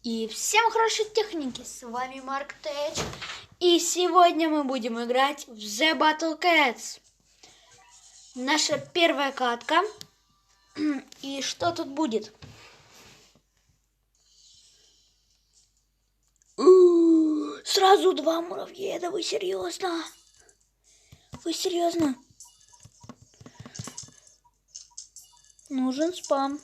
И всем хорошей техники, с вами Марк Тэч. И сегодня мы будем играть в The Battle Cats. Наша первая катка. И что тут будет? Сразу два муравьеда, вы серьезно? Вы серьезно? Нужен спам.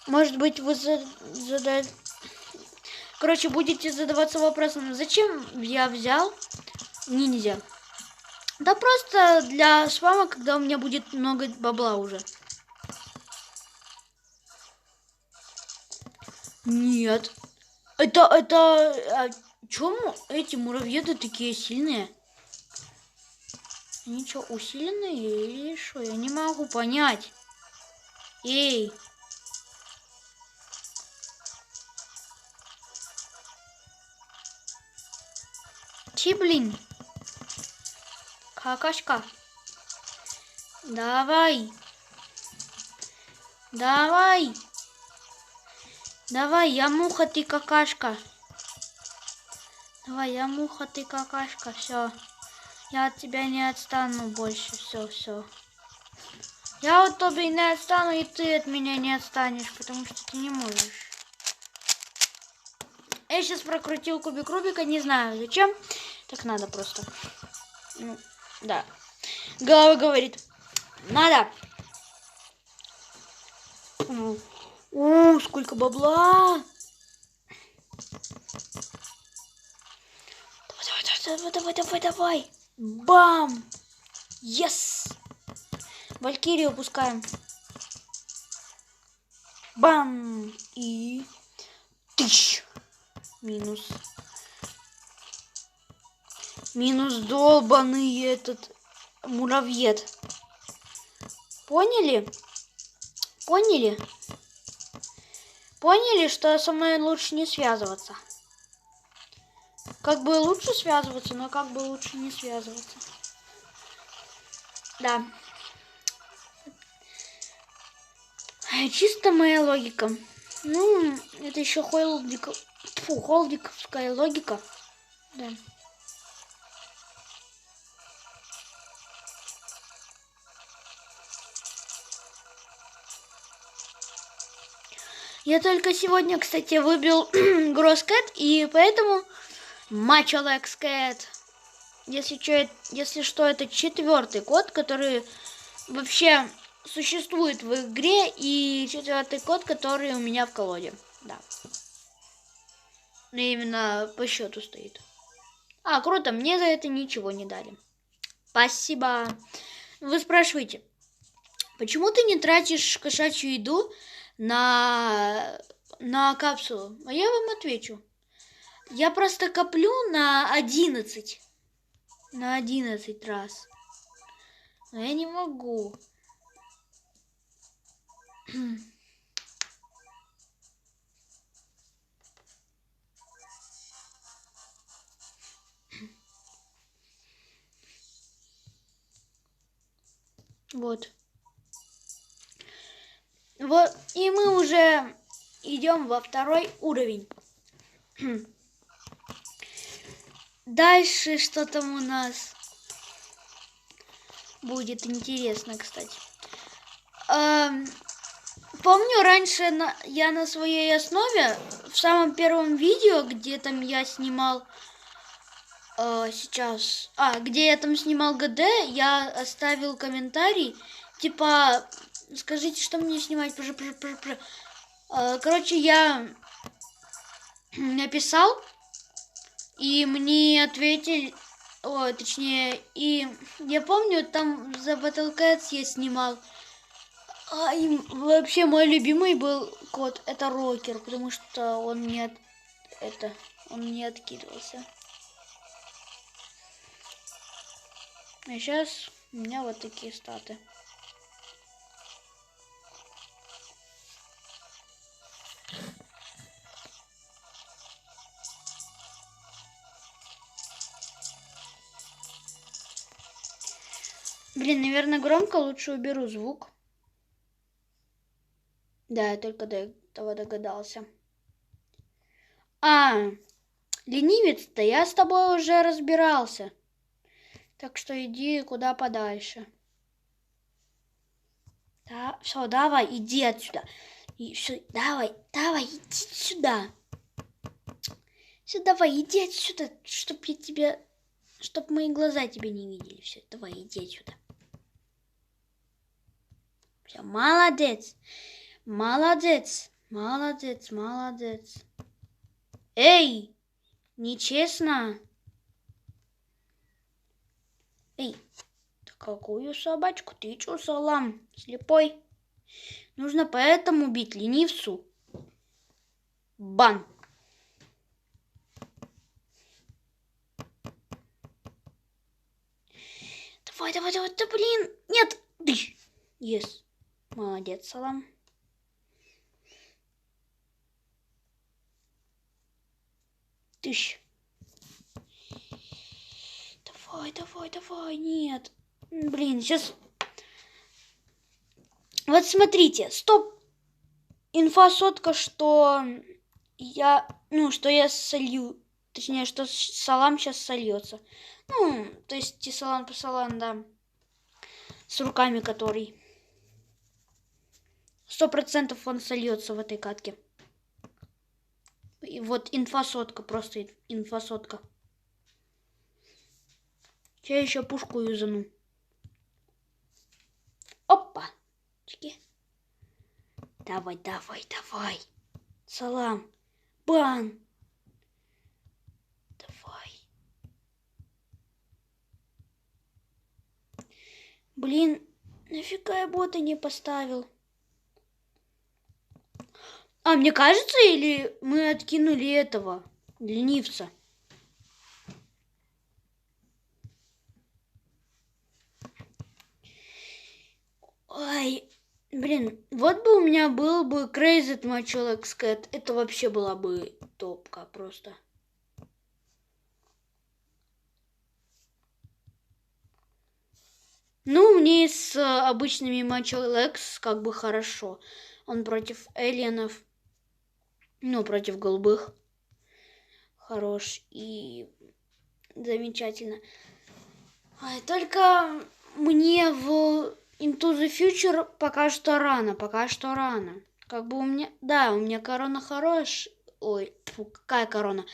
Может быть, вы Короче, будете задаваться вопросом, зачем я взял ниндзя? Да просто для спама, когда у меня будет много бабла уже. Нет. Чему эти муравьеды такие сильные? Они что, усиленные или что? Я не могу понять. Эй. Блин. Какашка. Давай. Давай. Давай, я муха, ты какашка. Давай, я муха, ты какашка. Все. Я от тебя не отстану больше. Все. Я от тебя не отстану, и ты от меня не отстанешь, потому что ты не можешь. Я сейчас прокрутил кубик Рубика, не знаю зачем. Так надо просто. Ну, да. Голова говорит, надо. Сколько бабла. Давай. Бам. Yes. Валькирию пускаем. Бам. И... Тыщ. Минус. Минус долбаный этот муравьед. Поняли? Поняли? Поняли, что со мной лучше не связываться? Как бы лучше связываться, но как бы лучше не связываться. Да. Чисто моя логика. Ну, это еще холдиковская логика. Да. Я только сегодня, кстати, выбил Гроскэт, и поэтому Мачо Лекс Кэт. Если что, это 4-й код, который вообще существует в игре, и 4-й код, который у меня в колоде. Да. Но именно по счету стоит. Круто, мне за это ничего не дали. Спасибо. Вы спрашиваете, почему ты не тратишь кошачью еду на капсулу? А я вам отвечу. Я просто коплю на 11. На 11 раз. Но я не могу. Вот. Вот. И мы уже идем во 2-й уровень. Дальше что там у нас будет интересно, кстати. Помню, раньше я на своей основе, в самом первом видео, где там я снимал где я там снимал ГД, я оставил комментарий, типа, скажите, что мне снимать, Короче, я написал, и мне ответили, точнее, и я помню, там за Battle Cats я снимал. И вообще мой любимый был кот, это Рокер, потому что он не откидывался. А сейчас у меня вот такие статы. Блин, наверное, громко, лучше уберу звук. Да, я только до этого догадался. Ленивец-то, я с тобой уже разбирался. Так что иди куда подальше. Да, все, давай, иди отсюда. Давай, иди сюда. Все, давай, иди отсюда, чтоб мои глаза тебя не видели. Все, давай, иди отсюда. Все, молодец. Эй, нечестно. Эй, да какую собачку? Ты чё, Салам, слепой? Нужно поэтому бить ленивцу. Бан. Давай, да блин. Нет. Yes. Молодец, Салам. Давай, нет. Блин, сейчас... Вот смотрите, стоп. Инфосотка, что я солью. Точнее, что Салам сейчас сольется. Ну, то есть Тисалан Пасалан, да. С руками который. 100% он сольется в этой катке. И вот инфосотка, просто инфосотка. Я еще пушку юзану. Опа. Чики. Давай. Салам. Бан. Давай. Блин, нафига я бота не поставил? Мне кажется, или мы откинули этого ленивца? Ой, блин, вот бы у меня был бы Crazy Match Cat, это вообще была бы топка просто. Ну, мне с обычными Match как бы хорошо. Он против эллиенов, ну, против голубых. Хорош и замечательно. Только мне в Into the Future пока что рано. Как бы у меня корона хорошая. Ой, какая корона?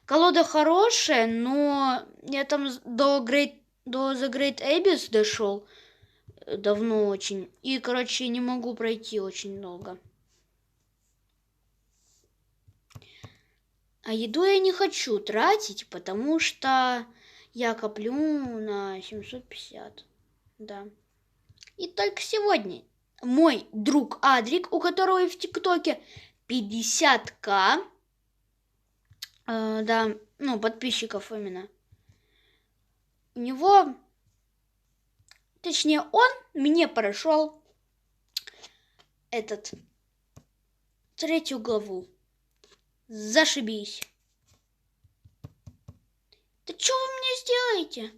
Колода хорошая, но я там до The Great Abyss дошел давно очень. И, короче, не могу пройти очень долго. А еду я не хочу тратить, потому что я коплю на 750. Да. И только сегодня мой друг Адрик, у которого в ТикТоке 50к, да, ну, подписчиков именно, у него, точнее, он мне прошел третью главу. Зашибись. Да что вы мне сделаете?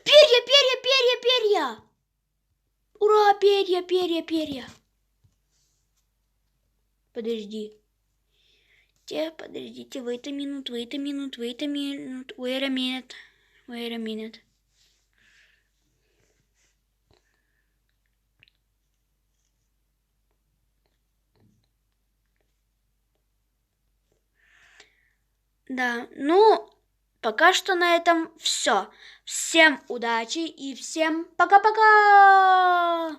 Перья! Ура, перья! Подождите, wait a minute. Да, ну, пока что на этом все. Всем удачи и всем пока-пока!